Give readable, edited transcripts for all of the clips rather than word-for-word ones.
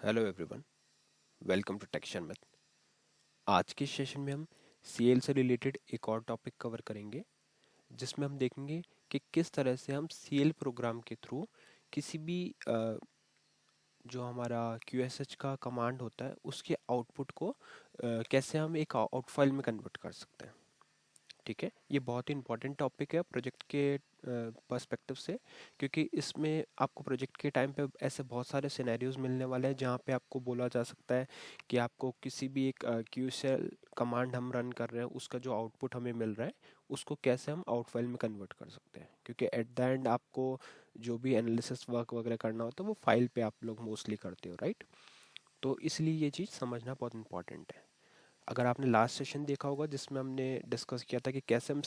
Hello everyone, welcome to टेक्शन math. आज के सेशन में हम सीएल से रिलेटेड एक और टॉपिक कवर करेंगे, जिसमें हम देखेंगे कि किस तरह से हम सीएल प्रोग्राम के थ्रू किसी भी जो हमारा QSH का कमांड होता है उसके आउटपुट को कैसे हम एक आउट फाइल में कन्वर्ट कर सकते हैं। ठीक है, ये बहुत ही इंपॉर्टेंट टॉपिक है प्रोजेक्ट के पर्सपेक्टिव से, क्योंकि इसमें आपको प्रोजेक्ट के टाइम पे ऐसे बहुत सारे सिनेरियोज मिलने वाले हैं जहाँ पे आपको बोला जा सकता है कि आपको किसी भी एक QSL कमांड हम रन कर रहे हैं, उसका जो आउटपुट हमें मिल रहा है उसको कैसे हम आउट फाइल में कन्वर्ट कर सकते हैं, क्योंकि एट द एंड आपको जो भी एनालिसिस वर्क वगैरह करना होता है वो फाइल पे आप लोग मोस्टली करते हो, राइट। तो इसलिए ये चीज़ समझना बहुत इंपॉर्टेंट है। अगर आपने लास्ट सेशन देखा होगा जिसमें हमने डिस्कस किया था कि कैसे हम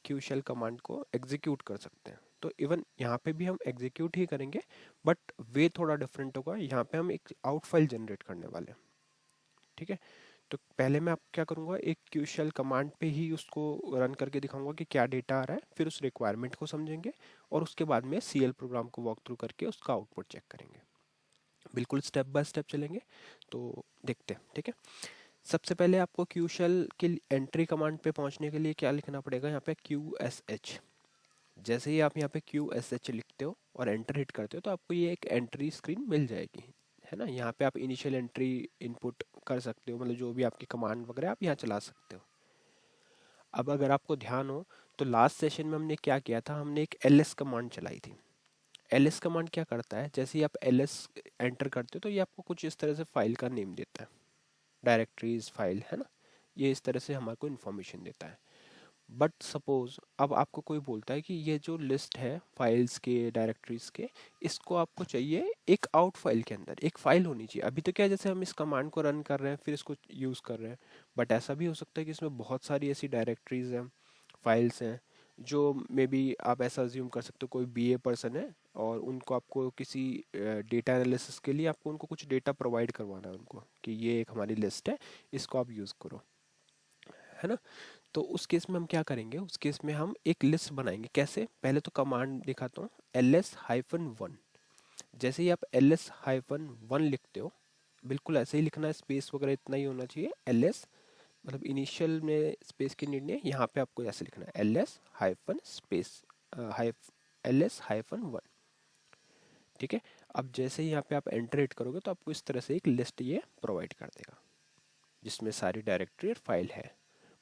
क्यू शेल कमांड को एग्जीक्यूट कर सकते हैं, तो इवन यहाँ पे भी हम एग्जीक्यूट ही करेंगे, बट वे थोड़ा डिफरेंट होगा। यहाँ पे हम एक आउट फाइल जनरेट करने वाले हैं। ठीक है, तो पहले मैं आप क्या करूँगा, एक क्यू शेल कमांड पे ही उसको रन करके दिखाऊंगा कि क्या डेटा आ रहा है, फिर उस रिक्वायरमेंट को समझेंगे और उसके बाद में CL प्रोग्राम को वॉक थ्रू करके उसका आउटपुट चेक करेंगे। बिल्कुल स्टेप बाय स्टेप चलेंगे, तो देखते हैं। ठीक है, सबसे पहले आपको क्यू शेल की एंट्री कमांड पे पहुंचने के लिए क्या लिखना पड़ेगा, यहाँ पे QSH। जैसे ही आप यहाँ पे QSH लिखते हो और एंटर हिट करते हो तो आपको ये एक एंट्री स्क्रीन मिल जाएगी, है ना। यहाँ पे आप इनिशियल एंट्री इनपुट कर सकते हो, मतलब जो भी आपकी कमांड वगैरह आप यहाँ चला सकते हो। अब अगर आपको ध्यान हो तो लास्ट सेशन में हमने क्या किया था, हमने एक LS कमांड चलाई थी। LS कमांड क्या करता है, जैसे ही आप LS एंटर करते हो तो ये आपको कुछ इस तरह से फाइल का नेम देता है, डायरेक्टरीज फाइल, है ना। ये इस तरह से हमारे को इन्फॉर्मेशन देता है। बट सपोज अब आपको कोई बोलता है कि ये जो लिस्ट है फाइल्स के, डायरेक्टरीज के, इसको आपको चाहिए एक आउट फाइल के अंदर, एक फाइल होनी चाहिए। अभी तो क्या है, जैसे हम इस कमांड को रन कर रहे हैं फिर इसको यूज़ कर रहे हैं, बट ऐसा भी हो सकता है कि इसमें बहुत सारी ऐसी डायरेक्टरीज हैं, फाइल्स हैं, जो मे बी आप ऐसा अज्यूम कर सकते हो कोई BA पर्सन है और उनको आपको किसी डेटा एनालिसिस के लिए आपको उनको कुछ डेटा प्रोवाइड करवाना है उनको, कि ये एक हमारी लिस्ट है, इसको आप यूज़ करो, है ना। तो उस केस में हम क्या करेंगे, उस केस में हम एक लिस्ट बनाएंगे। कैसे, पहले तो कमांड दिखाता हूँ, LS-1। जैसे ही आप LS-1 लिखते हो, बिल्कुल ऐसे ही लिखना है, स्पेस वगैरह इतना ही होना चाहिए। LS मतलब इनिशियल में स्पेस की नीड नहीं है, यहाँ पे आपको ऐसे लिखना है LS हाइफन स्पेस LS-1। ठीक है, अब जैसे ही यहाँ पे आप एंटर हिट करोगे तो आपको इस तरह से एक लिस्ट ये प्रोवाइड कर देगा, जिसमें सारी डायरेक्टरी और फाइल है।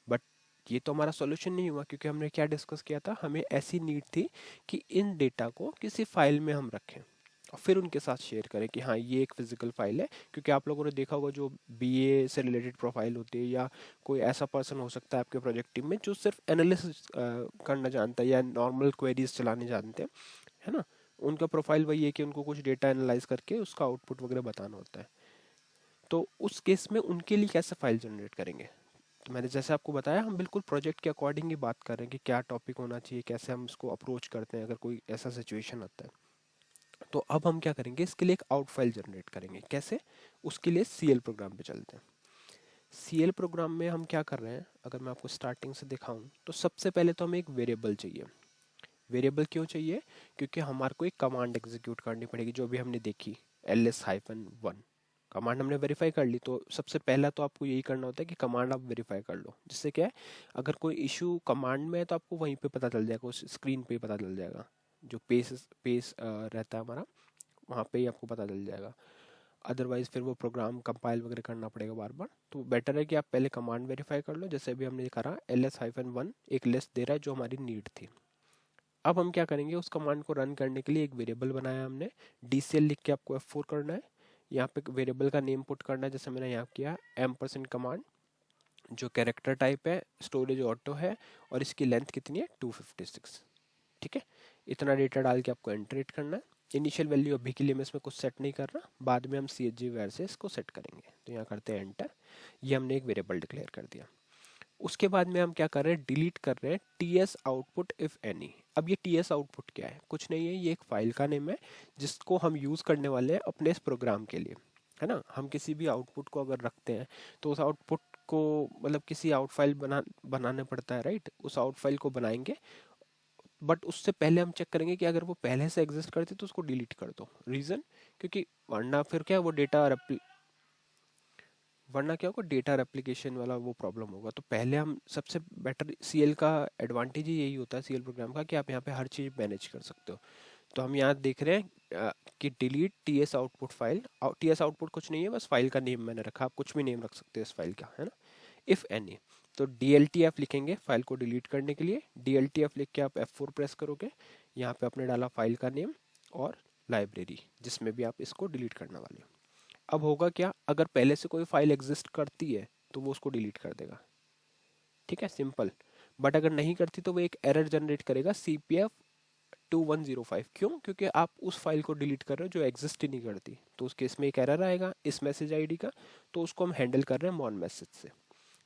बट ये तो हमारा सॉल्यूशन नहीं हुआ, क्योंकि हमने क्या डिस्कस किया था, हमें ऐसी नीड थी कि इन डेटा को किसी फाइल में हम रखें और फिर उनके साथ शेयर करें कि हाँ ये एक फिजिकल फाइल है। क्योंकि आप लोगों ने देखा होगा जो BA से रिलेटेड प्रोफाइल होती है, या कोई ऐसा पर्सन हो सकता है आपके प्रोजेक्ट टीम में जो सिर्फ एनालिसिस करना जानता है या नॉर्मल क्वेरीज चलाने जानते हैं, है ना। उनका प्रोफाइल वही है कि उनको कुछ डेटा एनालाइज करके उसका आउटपुट वगैरह बताना होता है। तो उस केस में उनके लिए कैसे फाइल जनरेट करेंगे, तो मैंने जैसे आपको बताया, हम बिल्कुल प्रोजेक्ट के अकॉर्डिंग ही बात कर रहे हैं कि क्या टॉपिक होना चाहिए, कैसे हम इसको अप्रोच करते हैं अगर कोई ऐसा सिचुएशन आता है। तो अब हम क्या करेंगे, इसके लिए एक आउट फाइल जनरेट करेंगे। कैसे, उसके लिए CL प्रोग्राम पे चलते हैं। CL प्रोग्राम में हम क्या कर रहे हैं, अगर मैं आपको स्टार्टिंग से दिखाऊं तो सबसे पहले तो हमें एक वेरिएबल चाहिए। वेरिएबल क्यों चाहिए, क्योंकि हमारे को एक कमांड एग्जीक्यूट करनी पड़ेगी जो भी हमने देखी, LS-1 कमांड हमने वेरीफाई कर ली। तो सबसे पहला तो आपको यही करना होता है कि कमांड आप वेरीफाई कर लो, जिससे क्या है, अगर कोई इशू कमांड में है तो आपको वहीं पे पता चल जाएगा, उस स्क्रीन पे ही पता चल जाएगा। जो पेस पेस रहता है हमारा, वहाँ पे ही आपको पता चल जाएगा। अदरवाइज फिर वो प्रोग्राम कंपाइल वगैरह करना पड़ेगा बार बार। तो बेटर है कि आप पहले कमांड वेरीफाई कर लो, जैसे अभी हमने करा LS-1 एक लिस्ट दे रहा है जो हमारी नीड थी। अब हम क्या करेंगे, उस कमांड को रन करने के लिए एक वेरिएबल बनाया हमने, DCL लिख के आपको F4 करना है। यहाँ पे वेरिएबल का नेम पुट करना है, जैसे मैंने यहाँ किया एम्परसेंड कमांड, जो कैरेक्टर टाइप है, स्टोरेज ऑटो है, और इसकी लेंथ कितनी है 256। ठीक है, इतना डेटा डाल के आपको एंटर करना है। इनिशियल वैल्यू अभी के लिए मैं इसमें कुछ सेट नहीं कर रहा, बाद में हम CSG वैर से इसको सेट करेंगे। तो यहाँ करते हैं एंटर, ये हमने एक वेरिएबल डिक्लेयर कर दिया। उसके बाद में हम क्या कर रहे हैं, डिलीट कर रहे हैं TS आउटपुट इफ एनी। अब ये TS आउटपुट क्या है, कुछ नहीं है, ये एक फाइल का नेम है जिसको हम यूज़ करने वाले हैं अपने इस प्रोग्राम के लिए, है ना। हम किसी भी आउटपुट को अगर रखते हैं तो उस आउटपुट को मतलब किसी आउट फाइल बनाने पड़ता है, राइट। उस आउट फाइल को बनाएंगे, बट उससे पहले हम चेक करेंगे कि अगर वो पहले से एग्जिस्ट करती तो उसको डिलीट कर दो। रीज़न, क्योंकि वरना फिर क्या वो डेटा वरना क्या होगा, डेटा रेप्लिकेशन वाला वो प्रॉब्लम होगा। तो पहले हम सबसे बेटर, सीएल का एडवांटेज ही यही होता है सीएल प्रोग्राम का, कि आप यहाँ पे हर चीज़ मैनेज कर सकते हो। तो हम यहाँ देख रहे हैं कि delete TS output file. TS output कुछ नहीं है, बस फाइल का नेम मैंने रखा, आप कुछ भी नेम रख सकते हो इस फाइल का, है ना। इफ़ एनी, तो DLTF लिखेंगे फाइल को डिलीट करने के लिए। DLTF लिख के आप F4 प्रेस करोगे, यहाँ पे आपने डाला फाइल का नेम और लाइब्रेरी जिसमें भी आप इसको डिलीट करने वाले हो। अब होगा क्या, अगर पहले से कोई फाइल एग्जिस्ट करती है तो वो उसको डिलीट कर देगा, ठीक है, सिंपल। बट अगर नहीं करती तो वो एक एरर जनरेट करेगा, CPF2105। क्यों? क्योंकि आप उस फाइल को डिलीट कर रहे हो जो एग्जिस्ट ही नहीं करती, तो उस केस में एक एरर आएगा इस मैसेज आईडी का। तो उसको हम हैंडल कर रहे हैं मॉन मैसेज से।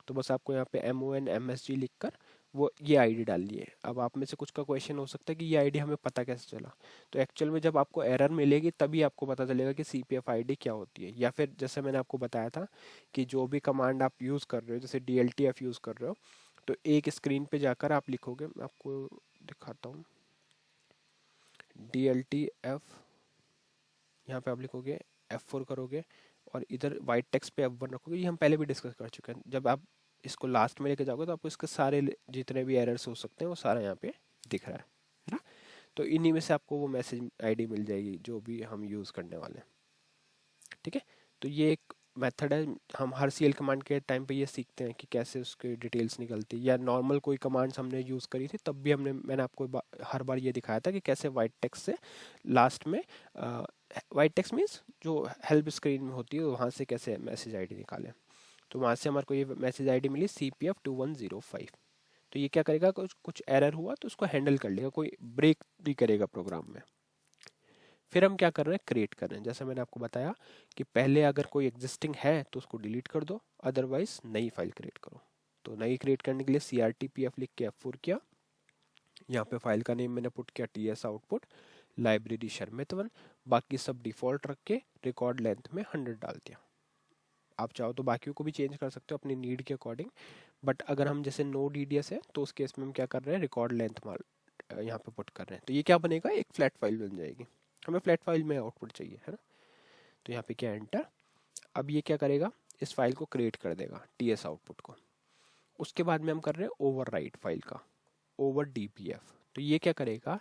तो बस आपको यहाँ पे MONMSG लिख कर वो ये आईडी डालनी है। अब आप में से कुछ का क्वेश्चन हो सकता है कि ये आईडी हमें पता कैसे चला। तो एक्चुअल में जब आपको एरर मिलेगी तभी आपको पता चलेगा कि CPF आईडी क्या होती है। या फिर जैसे मैंने आपको बताया था कि जो भी कमांड आप यूज़ कर रहे हो, जैसे DLTF यूज़ कर रहे हो, तो एक स्क्रीन पे जाकर आप लिखोगे, मैं आपको दिखाता हूँ। DLTF, यहाँ पे आप लिखोगे, F4 करोगे और इधर वाइट टेक्स्ट पे F1 रखोगे। ये हम पहले भी डिस्कस कर चुके हैं। जब आप इसको लास्ट में लेके जाओगे तो आपको इसके सारे जितने भी एरर्स हो सकते हैं वो सारा यहाँ पे दिख रहा है ना। तो इन्हीं में से आपको वो मैसेज आईडी मिल जाएगी जो भी हम यूज़ करने वाले हैं, ठीक है। तो ये एक मेथड है। हम हर सीएल कमांड के टाइम पे ये सीखते हैं कि कैसे उसके डिटेल्स निकलती, या नॉर्मल कोई कमांड्स हमने यूज़ करी थी तब भी मैंने आपको हर बार ये दिखाया था कि कैसे वाइट टेक्स्ट से लास्ट में, वाइट टेक्स्ट मीन्स जो हेल्प स्क्रीन में होती है वहाँ से कैसे मैसेज आईडी निकालें। तो वहाँ से हमारे को ये मैसेज आईडी मिली CPF2105। तो ये क्या करेगा, कुछ कुछ एरर हुआ तो उसको हैंडल कर लेगा, कोई ब्रेक नहीं करेगा प्रोग्राम में। फिर हम क्या कर रहे हैं, क्रिएट कर रहे हैं। जैसा मैंने आपको बताया कि पहले अगर कोई एग्जिस्टिंग है तो उसको डिलीट कर दो, अदरवाइज नई फाइल क्रिएट करो। तो नई क्रिएट करने के लिए CRTPF लिख के F4 किया, यहाँ पे फाइल का नेम मैंने पुट किया TS आउटपुट, लाइब्रेरी शर्मित1, बाकी सब डिफॉल्ट रख के रिकॉर्ड लेंथ में 100 डाल दिया। आप चाहो तो बाकियों को भी चेंज कर सकते हो अपनी नीड के अकॉर्डिंग, बट अगर हम जैसे नो DDS है तो उस केस में हम क्या कर रहे हैं, रिकॉर्ड लेंथ यहाँ पे पुट कर रहे हैं। तो ये क्या बनेगा, एक फ्लैट फाइल बन जाएगी। हमें फ्लैट फाइल में आउटपुट चाहिए, है ना। तो यहाँ पे क्या, एंटर। अब ये क्या करेगा, इस फाइल को क्रिएट कर देगा TS आउटपुट को। उसके बाद में हम कर रहे हैं ओवरराइट फाइल का, ओवर DPF। तो ये क्या करेगा,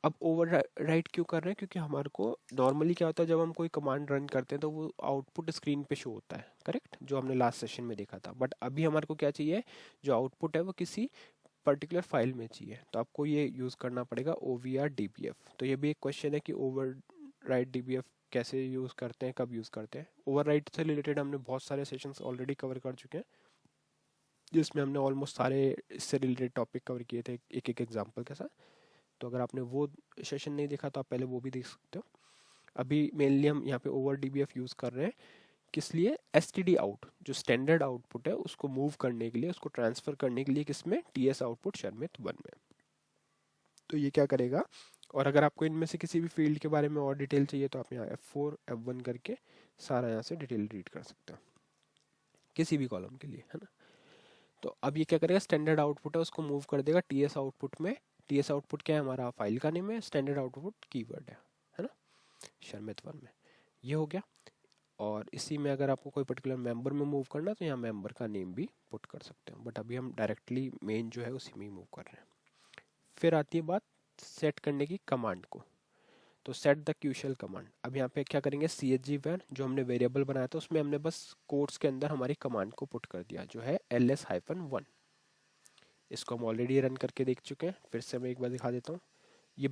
अब ओवरराइट क्यों कर रहे हैं, क्योंकि हमारे को नॉर्मली क्या होता है जब हम कोई कमांड रन करते हैं तो वो आउटपुट स्क्रीन पे शो होता है, करेक्ट, जो हमने लास्ट सेशन में देखा था। बट अभी हमारे को क्या चाहिए, जो आउटपुट है वो किसी पर्टिकुलर फाइल में चाहिए। तो आपको ये यूज़ करना पड़ेगा OVR DPF। तो ये भी एक क्वेश्चन है कि ओवर राइट DPF कैसे यूज़ करते हैं, कब यूज़ करते हैं। ओवर राइट से रिलेटेड हमने बहुत सारे सेशंस ऑलरेडी कवर कर चुके हैं, जिसमें हमने ऑलमोस्ट सारे इससे रिलेटेड टॉपिक कवर किए थे एक एक एग्जाम्पल के साथ। तो अगर आपने वो सेशन नहीं देखा तो आप पहले वो भी देख सकते हो। अभी मेनली हम यहाँ पे ओवर DBF यूज़ कर रहे हैं, किस लिए, STD आउट जो स्टैंडर्ड आउटपुट है उसको मूव करने के लिए, उसको ट्रांसफ़र करने के लिए, किसमें, TS आउटपुट शर्मित1 में। तो ये क्या करेगा, और अगर आपको इनमें से किसी भी फील्ड के बारे में और डिटेल चाहिए तो आप यहाँ F4 F1 करके सारा यहाँ से डिटेल रीड कर सकते हो किसी भी कॉलम के लिए, है ना। तो अब ये क्या करेगा, स्टैंडर्ड आउटपुट है उसको मूव कर देगा TS आउटपुट में। TS आउटपुट क्या है, हमारा फाइल का नेम है, स्टैंडर्ड आउटपुट कीवर्ड है ना, शर्मित1 में। ये हो गया। और इसी में अगर आपको कोई पर्टिकुलर मेंबर में मूव करना है तो यहाँ मेंबर का नेम भी पुट कर सकते हो, बट अभी हम डायरेक्टली मेन जो है उसी में ही मूव कर रहे हैं। फिर आती है बात सेट करने की कमांड को। तो सेट द क्यूशल कमांड, अब यहाँ पे क्या करेंगे, CHG_var जो हमने वेरिएबल बनाया था उसमें हमने बस कोट्स के अंदर हमारी कमांड को पुट कर दिया, जो है ls-1। इसको हम ऑलरेडी रन करके देख चुके हैं, फिर से मैं एक बार दिखा देता हूँ। ये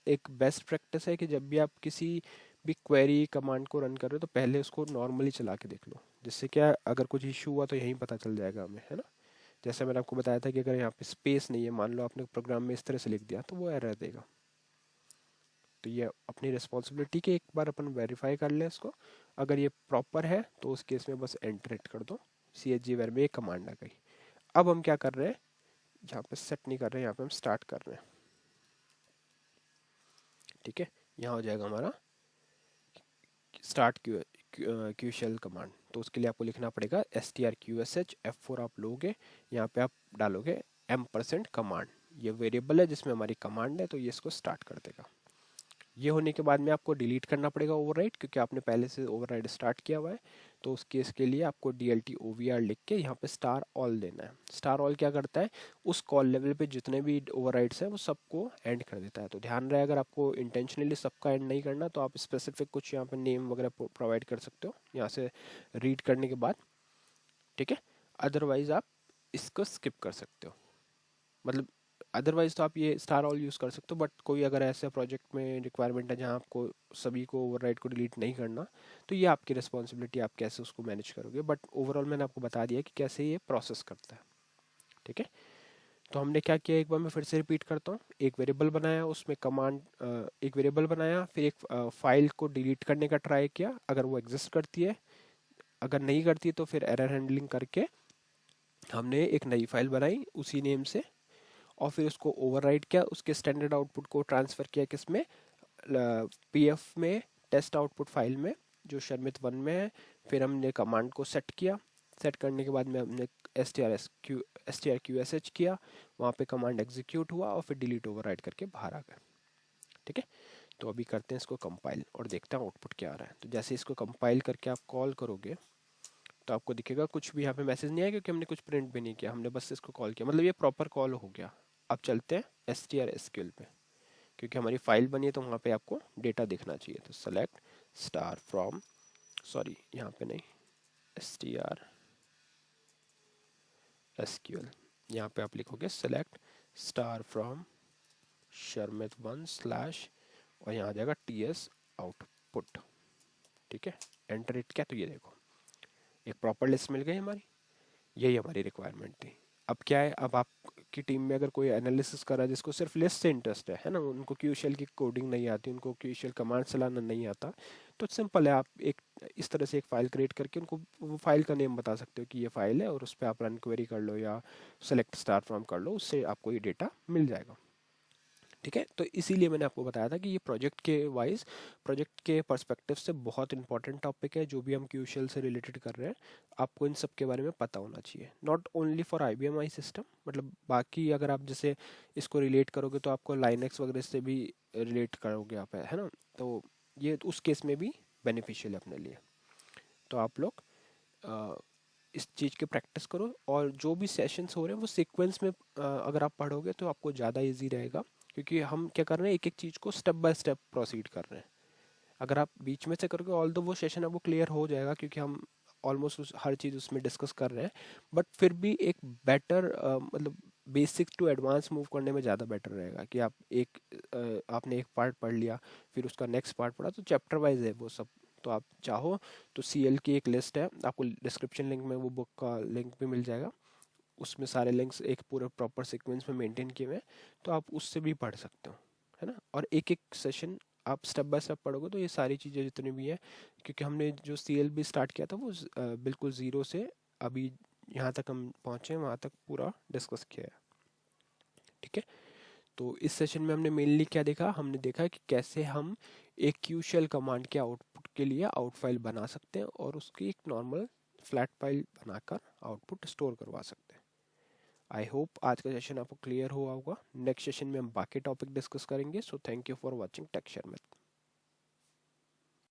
एक बेस्ट प्रैक्टिस है कि जब भी आप किसी भी क्वेरी कमांड को रन कर रहे हो तो पहले उसको नॉर्मली चला के देख लो, जिससे क्या अगर कुछ इशू हुआ तो यहीं पता चल जाएगा हमें, है ना। जैसे मैंने आपको बताया था कि अगर यहाँ पे स्पेस नहीं है, मान लो आपने प्रोग्राम में इस तरह से लिख दिया तो वो एरर देगा। तो ये अपनी रिस्पॉन्सिबिलिटी के एक बार अपन वेरीफाई कर लें इसको। अगर ये प्रॉपर है तो उस केस में बस एंटर कर दो, CHG_var में एक कमांड आ गई। अब हम क्या कर रहे हैं, जहाँ पे सेट नहीं कर रहे हैं यहाँ पे हम स्टार्ट कर रहे हैं, ठीक है। यहाँ हो जाएगा हमारा स्टार्ट क्यूशल कमांड। तो उसके लिए आपको लिखना पड़ेगा strqsh F4 आप लोगे, यहाँ पे आप डालोगे %कमांड। ये वेरिएबल है जिसमें हमारी कमांड है, तो ये इसको स्टार्ट कर देगा। ये होने के बाद में आपको डिलीट करना पड़ेगा ओवरराइड, क्योंकि आपने पहले से ओवरराइड स्टार्ट किया हुआ है। तो उस केस के लिए आपको DLT OVR लिख के यहाँ पे स्टार ऑल देना है। स्टार ऑल क्या करता है, उस कॉल लेवल पे जितने भी ओवरराइड्स हैं वो सबको एंड कर देता है। तो ध्यान रहे, अगर आपको इंटेंशनली सबका एंड नहीं करना तो आप स्पेसिफिक कुछ यहाँ पे नेम वगैरह प्रोवाइड कर सकते हो यहाँ से रीड करने के बाद, ठीक है। अदरवाइज आप इसको स्किप कर सकते हो, मतलब अदरवाइज तो आप ये स्टार ऑल यूज़ कर सकते हो, बट कोई अगर ऐसे प्रोजेक्ट में रिक्वायरमेंट है जहाँ आपको सभी को ओवरराइड को डिलीट नहीं करना, तो ये आपकी रिस्पॉन्सिबिलिटी, आप कैसे उसको मैनेज करोगे। बट ओवरऑल मैंने आपको बता दिया कि कैसे ये प्रोसेस करता है, ठीक है। तो हमने क्या किया, एक बार मैं फिर से रिपीट करता हूँ। एक वेरिएबल बनाया, उसमें कमांड, एक वेरिएबल बनाया, फिर एक फाइल को डिलीट करने का ट्राई किया, अगर वो एग्जिस्ट करती है, अगर नहीं करती तो फिर एरर हैंडलिंग करके हमने एक नई फाइल बनाई उसी नेम से, और फिर उसको ओवरराइट किया, उसके स्टैंडर्ड आउटपुट को ट्रांसफ़र किया किसमें, PF में, टेस्ट आउटपुट फाइल में जो शर्मित 1 में है। फिर हमने कमांड को सेट किया, सेट करने के बाद में हमने strqsh किया, वहाँ पे कमांड एग्जीक्यूट हुआ और फिर डिलीट ओवरराइट करके बाहर आ गए, ठीक है। तो अभी करते हैं इसको कंपाइल और देखते हैं आउटपुट क्या आ रहा है। तो जैसे इसको कंपाइल करके आप कॉल करोगे तो आपको दिखेगा कुछ भी यहाँ पे मैसेज नहीं आया, क्योंकि हमने कुछ प्रिंट भी नहीं किया, हमने बस इसको कॉल किया, मतलब ये प्रॉपर कॉल हो गया। अब चलते हैं strSQL पे, क्योंकि हमारी फाइल बनी है तो वहाँ पे आपको डेटा दिखना चाहिए। तो सेलेक्ट स्टार फ्रॉम, सॉरी यहाँ पे नहीं, strSQL, यहाँ पे आप लिखोगे select star from Sharmit 1 slash, और यहाँ आ जाएगा TS आउटपुट, ठीक है। एंटर इट क्या, तो ये देखो एक प्रॉपर लिस्ट मिल गई हमारी, यही हमारी रिक्वायरमेंट थी। अब क्या है, अब आपकी टीम में अगर कोई एनालिसिस कर रहा है जिसको सिर्फ लिस्ट से इंटरेस्ट है ना, उनको क्यूशल की कोडिंग नहीं आती, उनको क्यूशल कमांड चलाना नहीं आता, तो सिंपल है, आप एक इस तरह से एक फ़ाइल क्रिएट करके उनको वो फाइल का नेम बता सकते हो कि ये फ़ाइल है, और उस पर आप रन क्वेरी कर लो या सेलेक्ट स्टार फ्रॉम कर लो, उससे आपको ये डेटा मिल जाएगा, ठीक है। तो इसीलिए मैंने आपको बताया था कि ये प्रोजेक्ट के वाइज, प्रोजेक्ट के पर्सपेक्टिव से बहुत इंपॉर्टेंट टॉपिक है। जो भी हम क्यूशल से रिलेटेड कर रहे हैं, आपको इन सब के बारे में पता होना चाहिए, not only for IBM I system, मतलब बाकी अगर आप जैसे इसको रिलेट करोगे तो आपको लाइनक्स वगैरह से भी रिलेट करोगे आप, है ना। तो ये उस केस में भी बेनिफिशियल है अपने लिए। तो आप लोग इस चीज़ की प्रैक्टिस करो, और जो भी सेशंस हो रहे हैं वो सीक्वेंस में अगर आप पढ़ोगे तो आपको ज़्यादा इजी रहेगा, क्योंकि हम क्या कर रहे हैं, एक एक चीज़ को स्टेप बाय स्टेप प्रोसीड कर रहे हैं। अगर आप बीच में से करोगे, ऑल दो वो सेशन है वो क्लियर हो जाएगा, क्योंकि हम ऑलमोस्ट हर चीज़ उसमें डिस्कस कर रहे हैं, बट फिर भी एक बेटर, मतलब बेसिक टू एडवांस मूव करने में ज़्यादा बेटर रहेगा कि आप आपने एक पार्ट पढ़ लिया, फिर उसका नेक्स्ट पार्ट पढ़ा, तो चैप्टर वाइज है वो सब। तो आप चाहो तो CL की एक लिस्ट है, आपको डिस्क्रिप्शन लिंक में वो बुक का लिंक भी मिल जाएगा, उसमें सारे लिंक्स एक पूरे प्रॉपर सीक्वेंस में मेंटेन किए हुए हैं, तो आप उससे भी पढ़ सकते हो, है ना। और एक एक सेशन आप स्टेप बाय स्टेप पढ़ोगे तो ये सारी चीज़ें जितनी भी हैं, क्योंकि हमने जो CL भी स्टार्ट किया था वो बिल्कुल ज़ीरो से अभी यहाँ तक हम पहुँचे हैं, वहाँ तक पूरा डिस्कस किया है, ठीक है। तो इस सेशन में हमने मेनली क्या देखा, हमने देखा कि कैसे हम एक क्यूशल कमांड के आउटपुट के लिए आउट फाइल बना सकते हैं, और उसकी एक नॉर्मल फ्लैट फाइल बनाकर आउटपुट स्टोर करवा सकते हैं। आई होप आज का सेशन आपको क्लियर हुआ होगा। नेक्स्ट सेशन में हम बाकी टॉपिक डिस्कस करेंगे। So thank you for watching tech share.